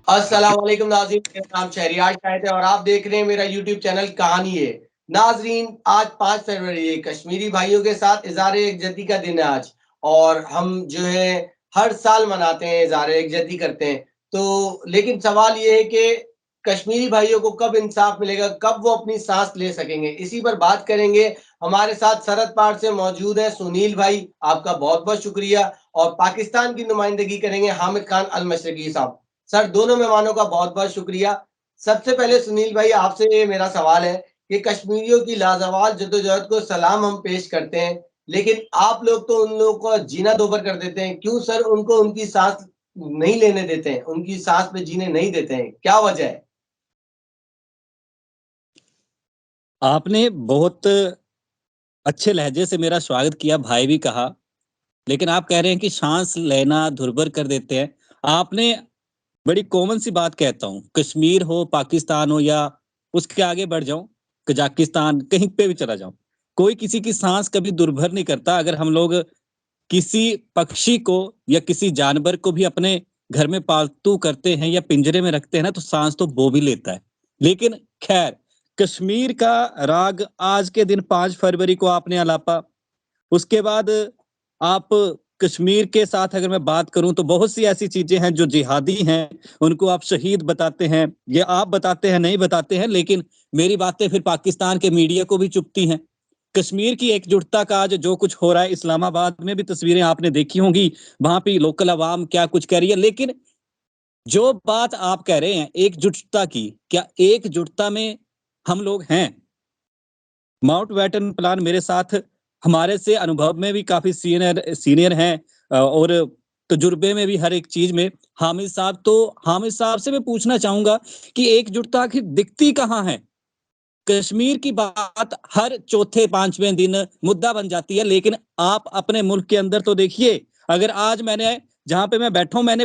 अस्सलाम वालेकुम नाज़रीन, मेरा नाम शहरियार शाहिद है और आप देख रहे हैं मेरा यूट्यूब चैनल कहानी है। नाज़रीन, आज 5 फरवरी है, कश्मीरी भाइयों के साथ इज़हार यकजहती का दिन है आज, और हम जो है हर साल मनाते हैं, इज़हार यकजहती करते हैं। तो लेकिन सवाल ये है कि कश्मीरी भाइयों को कब इंसाफ मिलेगा, कब वो अपनी सांस ले सकेंगे? इसी पर बात करेंगे। हमारे साथ सरहद पार से मौजूद है सुनील भाई, आपका बहुत बहुत शुक्रिया। और पाकिस्तान की नुमाइंदगी करेंगे हामिद खान अल मशरकी साहब। सर, दोनों मेहमानों का बहुत-बहुत शुक्रिया। सबसे पहले सुनील भाई, आपसे मेरा सवाल है कि कश्मीरियों की लाज़वाल जद्दोजहद को सलाम हम पेश करते हैं, लेकिन आप लोग तो उन लोगों का जीना दोभर कर देते हैं। क्यों सर उनको उनकी साँस नहीं लेने देते हैं, उनकी साँस पे जीने नहीं देते हैं? क्या वजह है? आपने बहुत अच्छे लहजे से मेरा स्वागत किया, भाई भी कहा, लेकिन आप कह रहे हैं कि सांस लेना दुर्भर कर देते हैं। आपने बड़ी कॉमन सी बात कहता हूँ, कश्मीर हो, पाकिस्तान हो या उसके आगे बढ़ जाऊँ, कजाकिस्तान, कहीं पे भी चला जाऊँ, कोई किसी की सांस कभी दुर्भर नहीं करता। अगर हम लोग किसी पक्षी को या किसी जानवर को भी अपने घर में पालतू करते हैं या पिंजरे में रखते हैं ना, तो सांस तो वो भी लेता है। लेकिन खैर, कश्मीर का राग आज के दिन 5 फरवरी को आपने आलापा, उसके बाद आप कश्मीर के साथ अगर मैं बात करूं तो बहुत सी ऐसी चीजें हैं जो जिहादी हैं, उनको आप शहीद बताते हैं, ये आप बताते हैं, नहीं बताते हैं, लेकिन मेरी बातें फिर पाकिस्तान के मीडिया को भी चुभती हैं। कश्मीर की एकजुटता का आज जो कुछ हो रहा है, इस्लामाबाद में भी तस्वीरें आपने देखी होंगी, वहां पे लोकल आवाम क्या कुछ कह रही है। लेकिन जो बात आप कह रहे हैं एकजुटता की, क्या एकजुटता में हम लोग हैं? माउंटबेटन प्लान मेरे साथ, हमारे से अनुभव में भी काफी सीनियर सीनियर हैं और तजुर्बे में भी हर एक चीज में हामिद साहब। तो हामिद साहब से मैं पूछना चाहूंगा कि एकजुटता की दिखती कहाँ है? कश्मीर की बात हर चौथे पांचवें दिन मुद्दा बन जाती है, लेकिन आप अपने मुल्क के अंदर तो देखिए। अगर आज मैंने जहां पे मैं बैठा हूं, मैंने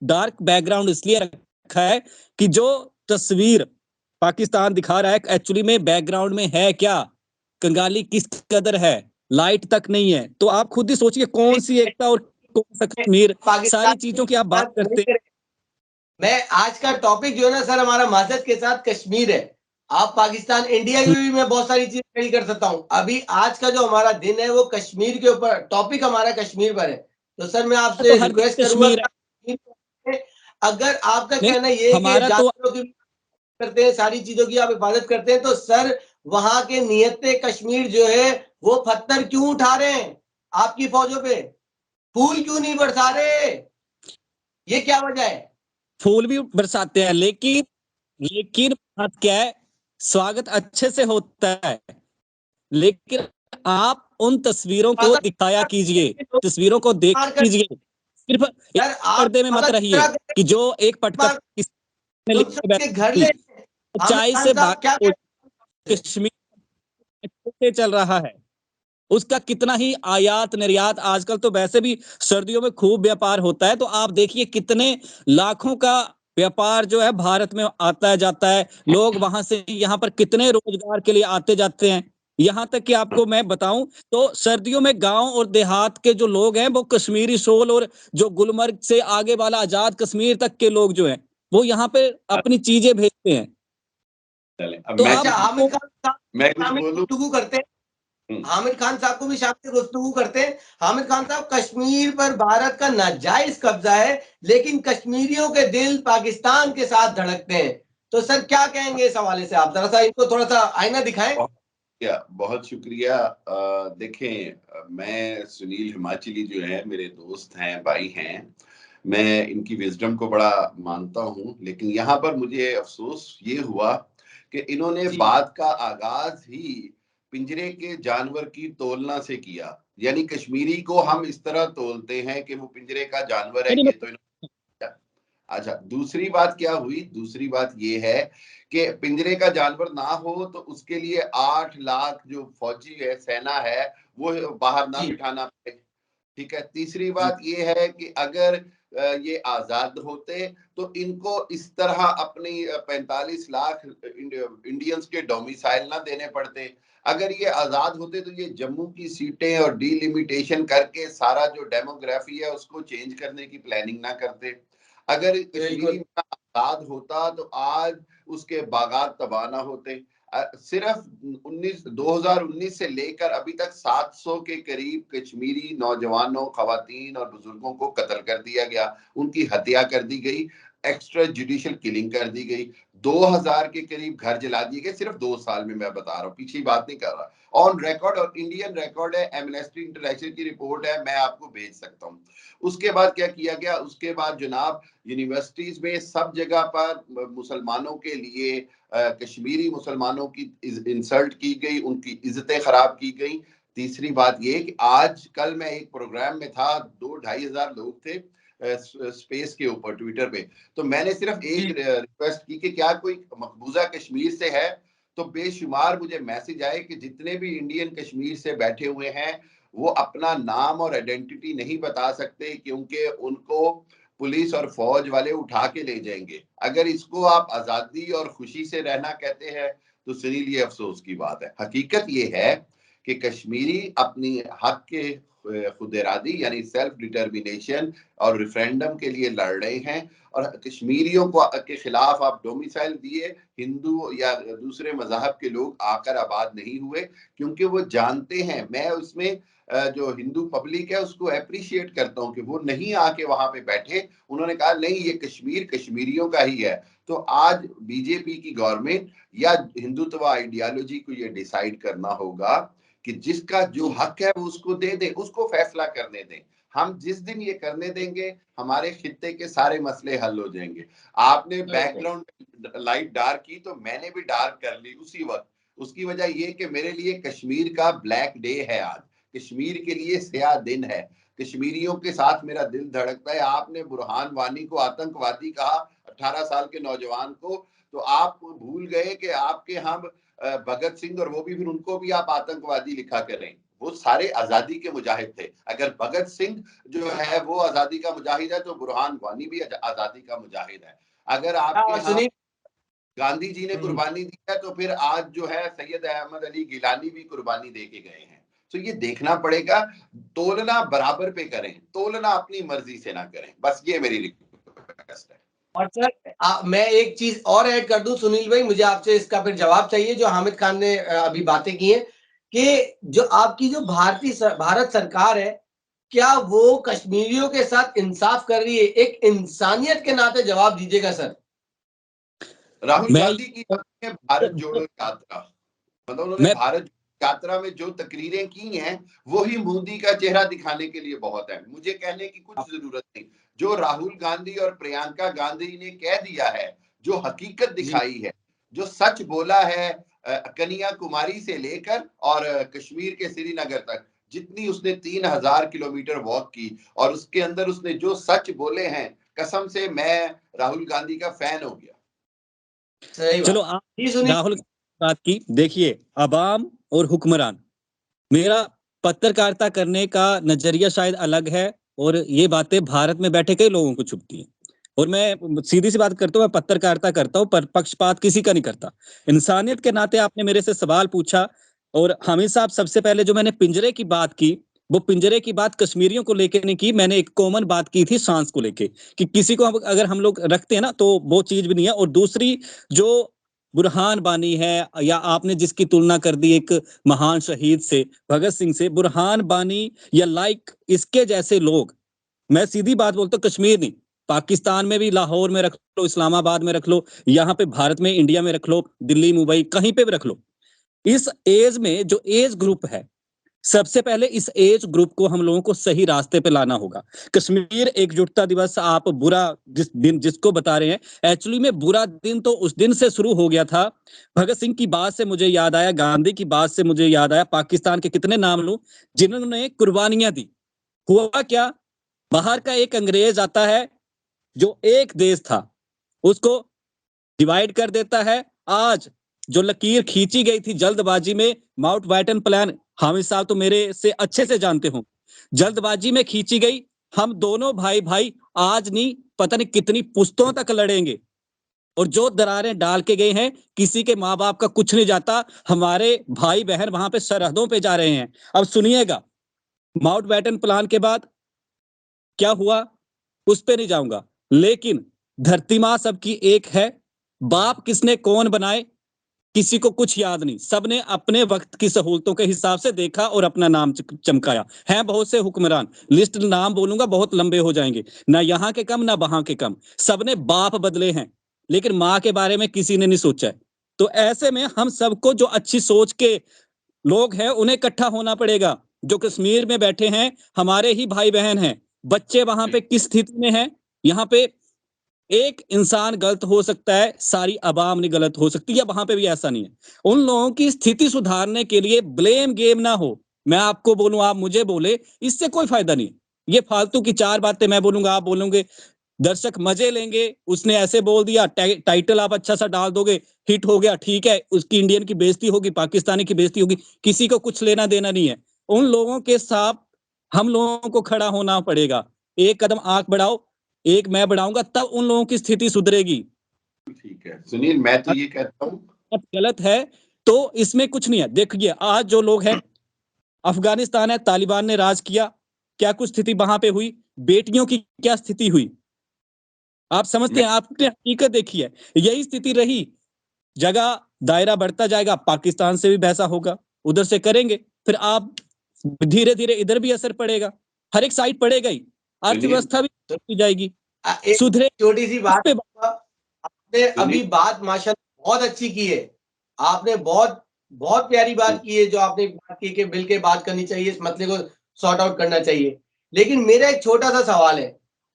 डार्क बैकग्राउंड इसलिए रखा है कि जो तस्वीर पाकिस्तान दिखा रहा है एक्चुअली में बैकग्राउंड में है क्या, कंगाली किस कदर है, लाइट तक नहीं है। तो आप खुद ही सोचिए कौन सी एकता और कौन सा कश्मीर, सारी पाकिस्तान चीजों की आप बात करते हैं। मैं आज का टॉपिक जो है ना सर, हमारा माज़रत के साथ कश्मीर है। आप पाकिस्तान, इंडिया में भी मैं बहुत सारी चीज़ें खड़ी कर सकता हूँ। अभी आज का जो हमारा दिन है वो कश्मीर के ऊपर, टॉपिक हमारा कश्मीर पर है। तो सर मैं तो आपसे हर दिन रिक्वेस्ट करूँगा कश्मीर है। कि अगर आपका नहीं, कहना ये है कि हमारा तो जानवरों की करते हैं, सारी चीज़ों की आप हिफाज़त करते हैं, तो सर वहाँ के नियत कश्मीर जो है वो पत्थर क्यों उठा रहे हैं आपकी फ़ौजों पे? फूल क्यों नहीं बरसा रहे? ये क्या वजह है? फूल भी बरसाते हैं, लेकिन लेकिन बात क्या है, स्वागत अच्छे से होता है, लेकिन आप उन तस्वीरों को दिखाया कीजिए, तस्वीरों को देख कीजिए, सिर्फ एक सर आप पर्दे में मत रहिए कि जो एक पटका में लोग लेके सबके घर ले, बैठी आमिर ऊंचाई खान से साहब क्या बात, कश्मीर से चल रहा है, उसका कितना ही आयात निर्यात, आजकल तो वैसे भी सर्दियों में खूब व्यापार होता है, तो आप देखिए कितने लाखों का व्यापार जो है भारत में आता है जाता है, लोग वहां से यहाँ पर कितने रोजगार के लिए आते जाते हैं। यहाँ तक कि आपको मैं बताऊं तो सर्दियों में गांव और देहात के जो लोग हैं वो कश्मीरी शॉल और जो गुलमर्ग से आगे वाला आजाद कश्मीर तक के लोग जो हैं वो यहाँ पे अपनी चीजें भेजते हैं। अब तो मैं अच्छा, आप आमिर खान साहब मैं कुछ शामिल बोलूं। गुफ्तगू करते हैं, हामिद खान साहब को भी शामिल गुफ्तगू करते हैं। हामिद खान साहब, कश्मीर पर भारत का नाजायज कब्जा है, लेकिन कश्मीरियों के दिल पाकिस्तान के साथ धड़कते हैं। तो सर क्या कहेंगे इस हवाले से? आप जरा सा इनको थोड़ा सा आईना दिखाएं। बहुत शुक्रिया। देखें, मैं सुनील हिमाचली जो है मेरे दोस्त हैं, भाई हैं, मैं इनकी विजडम को बड़ा मानता हूं, लेकिन यहाँ पर मुझे अफसोस ये हुआ कि इन्होंने बात का आगाज ही पिंजरे के जानवर की तोलना से किया। यानी कश्मीरी को हम इस तरह तोलते हैं कि वो पिंजरे का जानवर है, ये तो अच्छा। दूसरी बात क्या हुई? दूसरी बात ये है कि पिंजरे का जानवर ना हो तो उसके लिए 8 लाख जो फौजी है, सेना है, वो बाहर ना बिठाना पड़े। ठीक है। तीसरी बात ये है कि अगर ये आजाद होते तो इनको इस तरह अपनी 45 लाख इंडियंस के डोमिसाइल ना देने पड़ते। अगर ये आजाद होते तो ये जम्मू की सीटें और डिलिमिटेशन करके सारा जो डेमोग्राफी है उसको चेंज करने की प्लानिंग ना करते। अगर कश्मीरी आजाद होता तो आज उसके बागात तबाह ना होते। सिर्फ 2019 से लेकर अभी तक 700 के करीब कश्मीरी नौजवानों, खवातीन और बुजुर्गों को कत्ल कर दिया गया, उनकी हत्या कर दी गई, एक्स्ट्रा जुडिशियल किलिंग कर दी गई, 2000 के करीब घर जला दिए गए सिर्फ 2 साल में। मैं बता रहा हूँ, पीछे बात नहीं कर रहा, ऑन रिकॉर्ड, और इंडियन रिकॉर्ड है, एमनेस्टी इंटरनेशनल की रिपोर्ट है, मैं आपको भेज सकता हूँ। उसके बाद क्या किया गया, उसके बाद जनाब यूनिवर्सिटीज में सब जगह पर मुसलमानों के लिए कश्मीरी मुसलमानों की इंसल्ट की गई, उनकी इज्जतें खराब की गई। तीसरी बात ये कि आज कल मैं एक प्रोग्राम में था, 2-2,500 लोग थे स्पेस के ऊपर ट्विटर पे, तो मैंने सिर्फ एक रिक्वेस्ट की कि क्या कोई मकबूजा कश्मीर से है, तो बेशुमार मुझे मैसेज आए कि जितने भी इंडियन कश्मीर से बैठे हुए हैं वो अपना नाम और आइडेंटिटी नहीं बता सकते क्योंकि उनको पुलिस और फौज वाले उठा के ले जाएंगे। अगर इसको आप आजादी और खुशी से रहना कहते हैं तो सुनील, ये अफसोस की बात है। हकीकत ये है कि कश्मीरी अपनी हक के खुद इरादी यानी सेल्फ डिटर्मिनेशन और रेफरेंडम के लिए लड़ रहे हैं, और कश्मीरियों को के खिलाफ आप डोमिसाइल दिए, हिंदू या दूसरे मजहब के लोग आकर आबाद नहीं हुए, क्योंकि वो जानते हैं, मैं उसमें जो हिंदू पब्लिक है उसको अप्रिशिएट करता हूं कि वो नहीं आके वहां पे बैठे, उन्होंने कहा नहीं ये कश्मीर कश्मीरियों का ही है। तो आज बीजेपी की गवर्नमेंट या हिंदुत्व आइडियोलॉजी को ये डिसाइड करना होगा कि जिसका जो हक है वो उसको दे दे, उसको फैसला करने दें। हम जिस दिन ये करने देंगे हमारे खित्ते के सारे मसले हल हो जाएंगे। आपने बैकग्राउंड लाइट डार्क की तो मैंने भी डार्क कर ली उसी वक्त। उसकी वजह ये कि मेरे लिए कश्मीर का ब्लैक डे है आज, कश्मीर के लिए स्याह दिन है, कश्मीरियों के साथ मेरा दिल धड़कता है। आपने बुरहान वानी को आतंकवादी कहा, 18 साल के नौजवान को, तो आप भूल गए कि आपके हम भगत सिंह और वो भी फिर उनको भी आप आतंकवादी लिखा करें, वो सारे आजादी के मुजाहिद थे। अगर भगत सिंह जो है वो आजादी का मुजाहिद है तो बुरहान वानी भी आजादी का मुजाहिद है। अगर आपके यहाँ गांधी जी ने कुर्बानी दी है तो फिर आज जो है सैयद अहमद अली गिलानी भी कुर्बानी दे के गए हैं। तो ये देखना पड़ेगा, तोलना बराबर पे करें, तोलना अपनी मर्जी से ना करें, बस ये मेरी रिक्वेस्ट है। और सर मैं एक चीज और ऐड कर दूं सुनील भाई, मुझे आपसे इसका फिर जवाब चाहिए, जो हामिद खान ने अभी बातें की हैं कि जो आपकी जो भारत सरकार है, क्या वो कश्मीरियों के साथ इंसाफ कर रही है? एक इंसानियत के नाते जवाब दीजिएगा सर। राहुल गांधी की भारत जोड़ो यात्रा, मतलब उन्होंने भारत यात्रा में जो तकरीरें की हैं वही मोदी का चेहरा दिखाने के लिए बहुत है, मुझे कहने की कुछ जरूरत नहीं। जो राहुल गांधी और प्रियंका गांधी ने कह दिया है, जो हकीकत दिखाई है, जो सच बोला है, कन्याकुमारी से लेकर और कश्मीर के श्रीनगर तक, जितनी उसने 3000 किलोमीटर वॉक की और उसके अंदर उसने जो सच बोले हैं, कसम से मैं राहुल गांधी का फैन हो गया। चलो आप राहुल बात की, देखिए अवाम और हुक्मरान, मेरा पत्रकारिता करने का नजरिया शायद अलग है और ये बातें भारत में बैठे कई लोगों को चुभती हैं, और मैं सीधी सी बात करता हूँ, मैं पत्रकारिता करता हूँ पर पक्षपात किसी का नहीं करता। इंसानियत के नाते आपने मेरे से सवाल पूछा, और हामिद साहब सबसे पहले जो मैंने पिंजरे की बात की, वो पिंजरे की बात कश्मीरियों को लेकर नहीं की, मैंने एक कॉमन बात की थी सांस को लेके, कि किसी को अगर हम लोग रखते हैं ना तो वो चीज भी नहीं है। और दूसरी जो बुरहान बानी है, या आपने जिसकी तुलना कर दी एक महान शहीद से, भगत सिंह से, बुरहान बानी या लाइक इसके जैसे लोग, मैं सीधी बात बोलता हूँ, कश्मीर नहीं, पाकिस्तान में भी, लाहौर में रख लो, इस्लामाबाद में रख लो, यहाँ पे भारत में इंडिया में रख लो, दिल्ली मुंबई कहीं पे भी रख लो, इस एज में जो एज ग्रुप है, सबसे पहले इस एज ग्रुप को हम लोगों को सही रास्ते पे लाना होगा। कश्मीर एकजुटता दिवस आप बुरा जिस दिन जिसको बता रहे हैं, एक्चुअली में बुरा दिन तो उस दिन से शुरू हो गया था। भगत सिंह की बात से मुझे याद आया, गांधी की बात से मुझे याद आया, पाकिस्तान के कितने नाम लूं जिन्होंने कुर्बानियां दी। हुआ क्या, बाहर का एक अंग्रेज आता है जो एक देश था उसको डिवाइड कर देता है। आज जो लकीर खींची गई थी जल्दबाजी में, माउंटबेटन प्लान, हामिद साहब तो मेरे से अच्छे से जानते हो, जल्दबाजी में खींची गई। हम दोनों भाई भाई आज नहीं पता नहीं कितनी पुश्तों तक लड़ेंगे, और जो दरारें डाल के गए हैं, किसी के माँ बाप का कुछ नहीं जाता, हमारे भाई बहन वहां पे सरहदों पे जा रहे हैं। अब सुनिएगा, माउंटबेटन प्लान के बाद क्या हुआ उस पे नहीं जाऊंगा, लेकिन धरती माँ सबकी एक है, बाप किसने कौन बनाए किसी को कुछ याद नहीं, सबने अपने वक्त की सहूलतों के हिसाब से देखा और अपना नाम चमकाया। हैं बहुत से हुक्मरान, लिस्ट नाम बोलूंगा बहुत लंबे हो जाएंगे, ना यहाँ के कम ना वहां के कम, सबने बाप बदले हैं लेकिन माँ के बारे में किसी ने नहीं सोचा है। तो ऐसे में हम सबको जो अच्छी सोच के लोग हैं उन्हें इकट्ठा होना पड़ेगा। जो कश्मीर में बैठे हैं हमारे ही भाई बहन हैं, बच्चे वहां पे किस स्थिति में हैं, यहाँ पे एक इंसान गलत हो सकता है, सारी अवाम नहीं गलत हो सकती, या वहां पे भी ऐसा नहीं है। उन लोगों की स्थिति सुधारने के लिए ब्लेम गेम ना हो, मैं आपको बोलूं आप मुझे बोले, इससे कोई फायदा नहीं। ये फालतू की चार बातें मैं बोलूंगा आप बोलोगे, दर्शक मजे लेंगे, उसने ऐसे बोल दिया, टाइटल आप अच्छा सा डाल दोगे, हिट हो गया, ठीक है, उसकी इंडियन की बेइज्जती होगी, पाकिस्तानी की बेइज्जती होगी, किसी को कुछ लेना देना नहीं है। उन लोगों के साथ हम लोगों को खड़ा होना पड़ेगा। एक कदम आंख बढ़ाओ, एक मैं बढ़ाऊंगा, तब उन लोगों की स्थिति सुधरेगी। ठीक है सुनील, मैं तो ये कहता हूँ अब गलत है तो इसमें कुछ नहीं है। देखिए आज जो लोग हैं, अफगानिस्तान है, तालिबान ने राज किया, क्या कुछ स्थिति वहां पे हुई, बेटियों की क्या स्थिति हुई, आप समझते हैं, आपने हकीकत देखी है, यही स्थिति रही। जगह दायरा बढ़ता जाएगा, पाकिस्तान से भी वैसा होगा, उधर से करेंगे, फिर आप धीरे धीरे इधर भी असर पड़ेगा, हर एक साइड पड़ेगा ही, अर्थव्यवस्था भी तो जाएगी, एक सुधरे। छोटी सी बात, आपने अभी सुनील, बात माशाल्लाह बहुत अच्छी की है, आपने बहुत बहुत प्यारी बात की है, जो आपने बात की कि मिल के बात करनी चाहिए, इस मसले को सॉर्ट आउट करना चाहिए। लेकिन मेरा एक छोटा सा सवाल है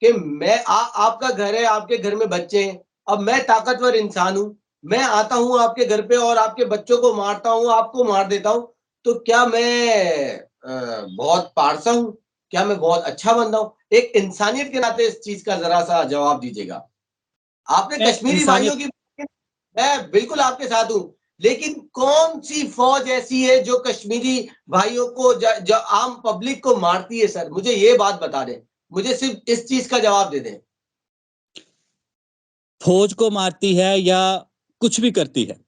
कि आपका घर है, आपके घर में बच्चे हैं, अब मैं ताकतवर इंसान हूं, मैं आता हूं आपके घर पे और आपके बच्चों को मारता हूं, आपको मार देता हूं, तो क्या मैं बहुत पारसा हूं, क्या मैं बहुत अच्छा बंदा हूं? एक इंसानियत के नाते इस चीज का जरा सा जवाब दीजिएगा। आपने कश्मीरी भाइयों की, मैं बिल्कुल आपके साथ हूं, लेकिन कौन सी फौज ऐसी है जो कश्मीरी भाइयों को जो आम पब्लिक को मारती है? सर मुझे ये बात बता दें, मुझे सिर्फ इस चीज का जवाब दे दें। फौज को मारती है या कुछ भी करती है,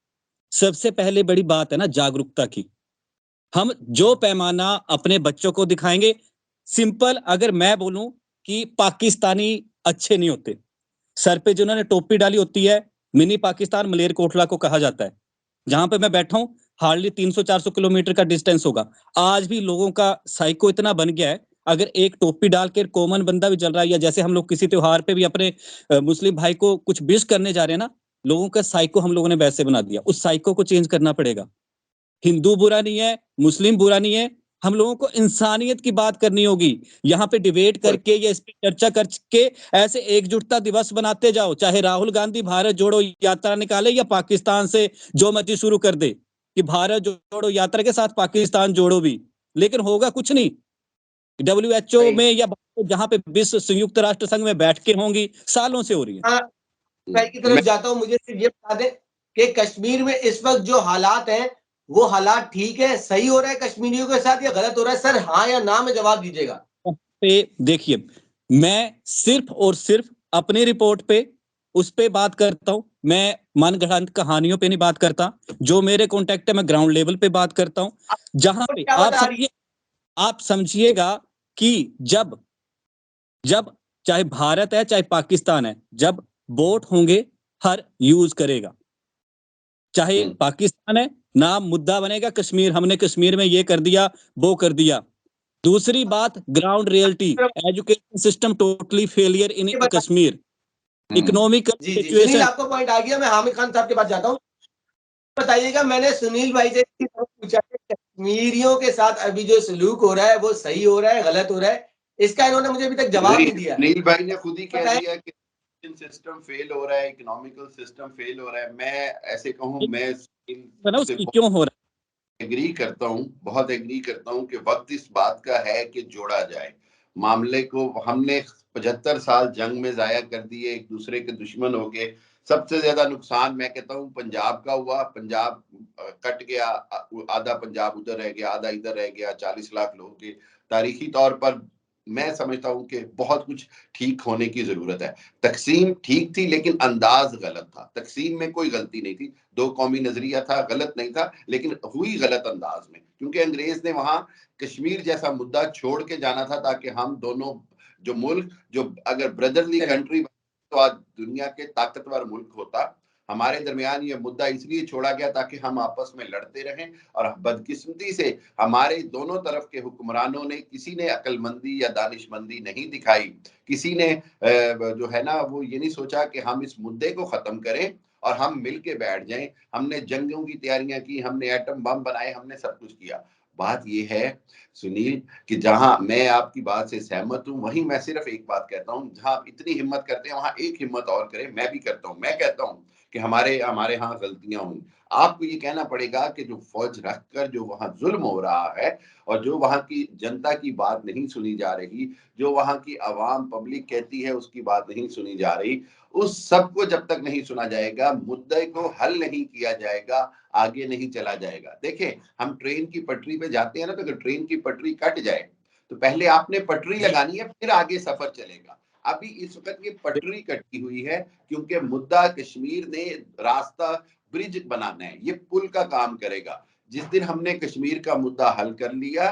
सबसे पहले बड़ी बात है ना जागरूकता की। हम जो पैमाना अपने बच्चों को दिखाएंगे, सिंपल अगर मैं बोलूं कि पाकिस्तानी अच्छे नहीं होते, सर पे जिन्होंने टोपी डाली होती है, मिनी पाकिस्तान मलेरकोटला को कहा जाता है, जहां पे मैं बैठा हूं हार्डली 300-400 किलोमीटर का डिस्टेंस होगा, आज भी लोगों का साइको इतना बन गया है, अगर एक टोपी डाल के कॉमन बंदा भी चल रहा है, या जैसे हम लोग किसी त्योहार पे भी अपने मुस्लिम भाई को कुछ विश करने जा रहे हैं ना, लोगों का साइको हम लोगों ने वैसे बना दिया, उस साइको को चेंज करना पड़ेगा। हिंदू बुरा नहीं है, मुस्लिम बुरा नहीं है, हम लोगों को इंसानियत की बात करनी होगी। यहाँ पे डिबेट करके या इस पे चर्चा करके ऐसे एकजुटता दिवस बनाते जाओ, चाहे राहुल गांधी भारत जोड़ो यात्रा निकाले या पाकिस्तान से जो मर्जी शुरू कर दे कि भारत जोड़ो यात्रा के साथ पाकिस्तान जोड़ो भी, लेकिन होगा कुछ नहीं। WHO में या जहां पे विश्व संयुक्त राष्ट्र संघ में बैठ के होंगी, सालों से हो रही है। मैं की तरफ जाता हूं, मुझे सिर्फ ये बता दें कि कश्मीर में इस वक्त जो हालात हैं, वो हालात ठीक है, सही हो रहा है कश्मीरियों के साथ या गलत हो रहा है? सर हाँ या ना में जवाब दीजिएगा। पे देखिए, मैं सिर्फ और सिर्फ अपनी रिपोर्ट पे उस पे बात करता हूं, मैं मनगढ़ंत कहानियों पे नहीं बात करता, जो मेरे कॉन्टेक्ट है मैं ग्राउंड लेवल पे बात करता हूं, जहां पे आप समझिएगा कि जब जब चाहे भारत है चाहे पाकिस्तान है, जब वोट होंगे हर यूज करेगा, चाहे पाकिस्तान है, नाम मुद्दा बनेगा कश्मीर, हमने कश्मीर में ये कर दिया वो कर दिया। दूसरी बात ground reality, education system totally failure in Kashmir, economic जी जी सुनील, सिचुएशन। आपको पॉइंट आ गया। मैं हामिद खान साहब के पास जाता हूँ। बताइएगा, मैंने सुनील भाई से पूछा कि कश्मीरियों के साथ अभी जो सलूक हो रहा है वो सही हो रहा है, गलत हो रहा है? इसका इन्होंने मुझे अभी तक जवाब नहीं दिया। सुनील भाई ने खुद ही कह दिया कि सिस्टम फेल हो रहा है, इकोनॉमिकल सिस्टम फेल हो रहा है। मैं ऐसे कहूं, मैं क्यों हो रहा है, एग्री करता हूं, बहुत एग्री करता हूं कि वक्त इस बात का है कि जोड़ा जाए मामले को। हमने 75 साल जंग में जाया कर दिए, एक दूसरे के दुश्मन हो गए। सबसे ज्यादा नुकसान मैं कहता हूं पंजाब का हुआ। पंजाब कट गया, आधा पंजाब उधर रह गया, आधा इधर रह गया, 40 लाख लोगों के। तारीखी तौर पर मैं समझता हूं कि बहुत कुछ ठीक होने की जरूरत है। तकसीम ठीक थी लेकिन अंदाज गलत था। तकसीम में कोई गलती नहीं थी, दो कौमी नजरिया था, गलत नहीं था, लेकिन हुई गलत अंदाज में, क्योंकि अंग्रेज ने वहां कश्मीर जैसा मुद्दा छोड़ के जाना था ताकि हम दोनों जो मुल्क, जो अगर ब्रदरली कंट्री तो आज दुनिया के ताकतवर मुल्क होता। हमारे दरमियान ये मुद्दा इसलिए छोड़ा गया ताकि हम आपस में लड़ते रहें, और बदकिस्मती से हमारे दोनों तरफ के हुक्मरानों ने, किसी ने अक्लमंदी या दानिशमंदी नहीं दिखाई, किसी ने जो है ना वो ये नहीं सोचा कि हम इस मुद्दे को खत्म करें और हम मिल के बैठ जाएं। हमने जंगों की तैयारियां की, हमने एटम बम बनाए, हमने सब कुछ किया। बात ये है सुनील कि जहां मैं आपकी बात से सहमत हूं, वहीं मैं सिर्फ एक बात कहता हूं, जहां आप इतनी हिम्मत करते हैं वहां एक हिम्मत और करें। मैं भी करता हूं, मैं कहता हूं कि हमारे हमारे यहाँ गलतियां हुई। आपको ये कहना पड़ेगा कि जो फौज रखकर जो वहां जुल्म हो रहा है और जो वहां की जनता की बात नहीं सुनी जा रही, जो वहां की आवाम पब्लिक कहती है उसकी बात नहीं सुनी जा रही, उस सब को जब तक नहीं सुना जाएगा, मुद्दे को हल नहीं किया जाएगा, आगे नहीं चला जाएगा। देखें, हम ट्रेन की पटरी पे जाते हैं ना, तो अगर ट्रेन की पटरी कट जाए तो पहले आपने पटरी लगानी है, फिर आगे सफर चलेगा। अभी इस वक्त ये पटरी कटी हुई है क्योंकि मुद्दा कश्मीर ने रास्ता ब्रिज बनाना है, ये पुल का काम करेगा। जिस दिन हमने कश्मीर का मुद्दा हल कर लिया,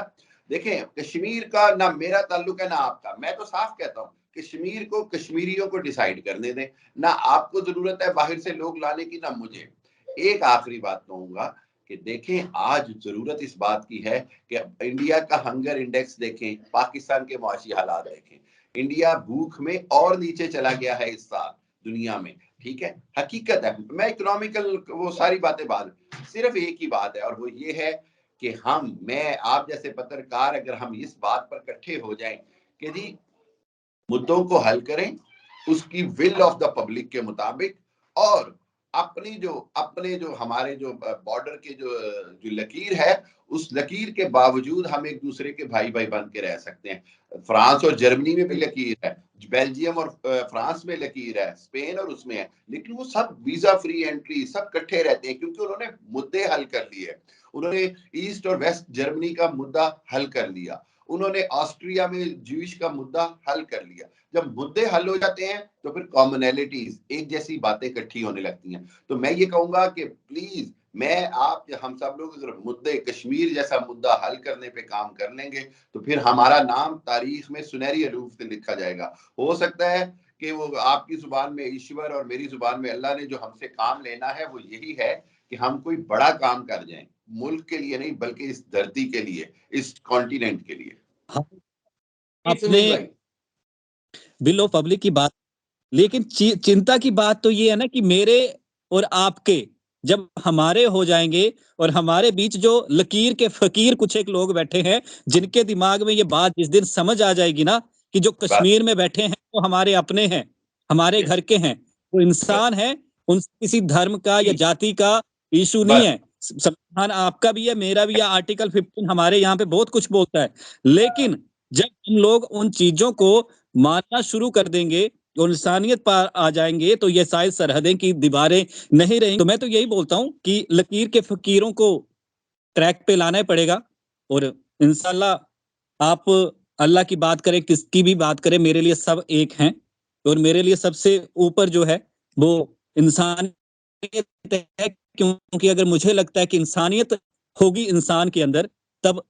देखें कश्मीर का ना मेरा ताल्लुक है ना आपका, मैं तो साफ कहता हूँ कश्मीर को कश्मीरियों को डिसाइड करने दें, ना आपको जरूरत है बाहर से लोग लाने की, ना मुझे। एक आखिरी बात कहूंगा कि देखें, आज जरूरत इस बात की है कि इंडिया का हंगर इंडेक्स देखें, पाकिस्तान के मुआशी हालात देखें। इंडिया भूख में और नीचे चला गया है इस साल दुनिया में, ठीक है, हकीकत है। मैं इकोनॉमिकल वो सारी बातें बाद, सिर्फ एक ही बात है और वो ये है कि मैं आप जैसे पत्रकार अगर हम इस बात पर इकट्ठे हो जाएं कि जी मुद्दों को हल करें उसकी विल ऑफ द पब्लिक के मुताबिक, और अपने जो हमारे जो बॉर्डर के जो लकीर है, उस लकीर के बावजूद हम एक दूसरे के भाई भाई बन के रह सकते हैं। फ्रांस और जर्मनी में भी लकीर है, बेल्जियम और फ्रांस में लकीर है, स्पेन और उसमें है, लेकिन वो सब वीजा फ्री एंट्री सब इकट्ठे रहते हैं क्योंकि उन्होंने मुद्दे हल कर लिए। उन्होंने ईस्ट और वेस्ट जर्मनी का मुद्दा हल कर लिया, उन्होंने ऑस्ट्रिया में ज्यूइश का मुद्दा हल कर लिया। जब मुद्दे हल हो जाते हैं तो फिर कॉमनैलिटीज, एक जैसी बातें इकट्ठी होने लगती हैं। तो मैं ये कहूंगा कि प्लीज, मैं आप हम सब लोग अगर मुद्दे कश्मीर जैसा मुद्दा हल करने पे काम कर लेंगे तो फिर हमारा नाम तारीख में सुनहरी हरूफ से लिखा जाएगा। हो सकता है कि वो आपकी जुबान में ईश्वर और मेरी जुबान में अल्लाह ने जो हमसे काम लेना है वो यही है कि हम कोई बड़ा काम कर जाएं, मुल्क के लिए नहीं बल्कि इस धरती के लिए, इस कॉन्टिनेंट के लिए। हाँ, जी, आपने सुनील भाई। बिल ऑफ पब्लिक की बात, लेकिन चिंता की बात तो ये है ना कि मेरे और आपके जब हमारे हो जाएंगे और हमारे बीच जो लकीर के फकीर कुछ एक लोग बैठे हैं जिनके दिमाग में ये बात जिस दिन समझ आ जाएगी ना कि जो कश्मीर में बैठे हैं वो हमारे अपने हैं, हमारे घर के हैं, वो इंसान है, उन किसी धर्म का या जाति का इशू नहीं है। संविधान आपका भी है, मेरा भी है, आर्टिकल 15 हमारे यहाँ पे बहुत कुछ बोलता है। लेकिन जब हम लोग उन चीजों को मानना शुरू कर देंगे और इंसानियत पर आ जाएंगे तो ये शायद सरहदें की दीवारें नहीं रहेंगी। तो मैं तो यही बोलता हूं कि लकीर के फकीरों को ट्रैक पे लाना पड़ेगा और इंशाल्लाह आप अल्लाह की बात करें, किसकी भी बात करें, मेरे लिए सब एक हैं और मेरे लिए सबसे ऊपर जो है वो इंसानियत है। क्योंकि अगर मुझे लगता है कि इंसानियत होगी इंसान के अंदर, तब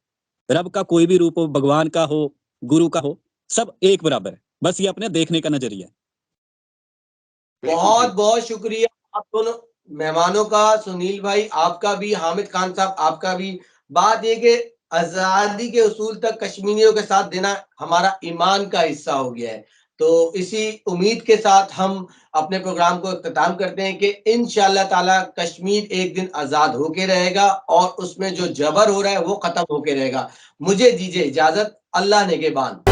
रब का कोई भी रूप हो, भगवान का हो, गुरु का हो, सब एक बराबर है। बस ये अपने देखने का नजरिया है। बहुत बहुत शुक्रिया आप दोनों मेहमानों का, सुनील भाई आपका भी, हामिद खान साहब आपका भी। बात ये कि आजादी के उसूल तक कश्मीरियों के साथ देना हमारा ईमान का हिस्सा हो गया है। तो इसी उम्मीद के साथ हम अपने प्रोग्राम को इख्तिताम करते हैं कि इंशाअल्लाह ताला कश्मीर एक दिन आजाद होके रहेगा और उसमें जो जबर हो रहा है वो खत्म होके रहेगा। मुझे दीजिए इजाजत, अल्लाह नेगेबान।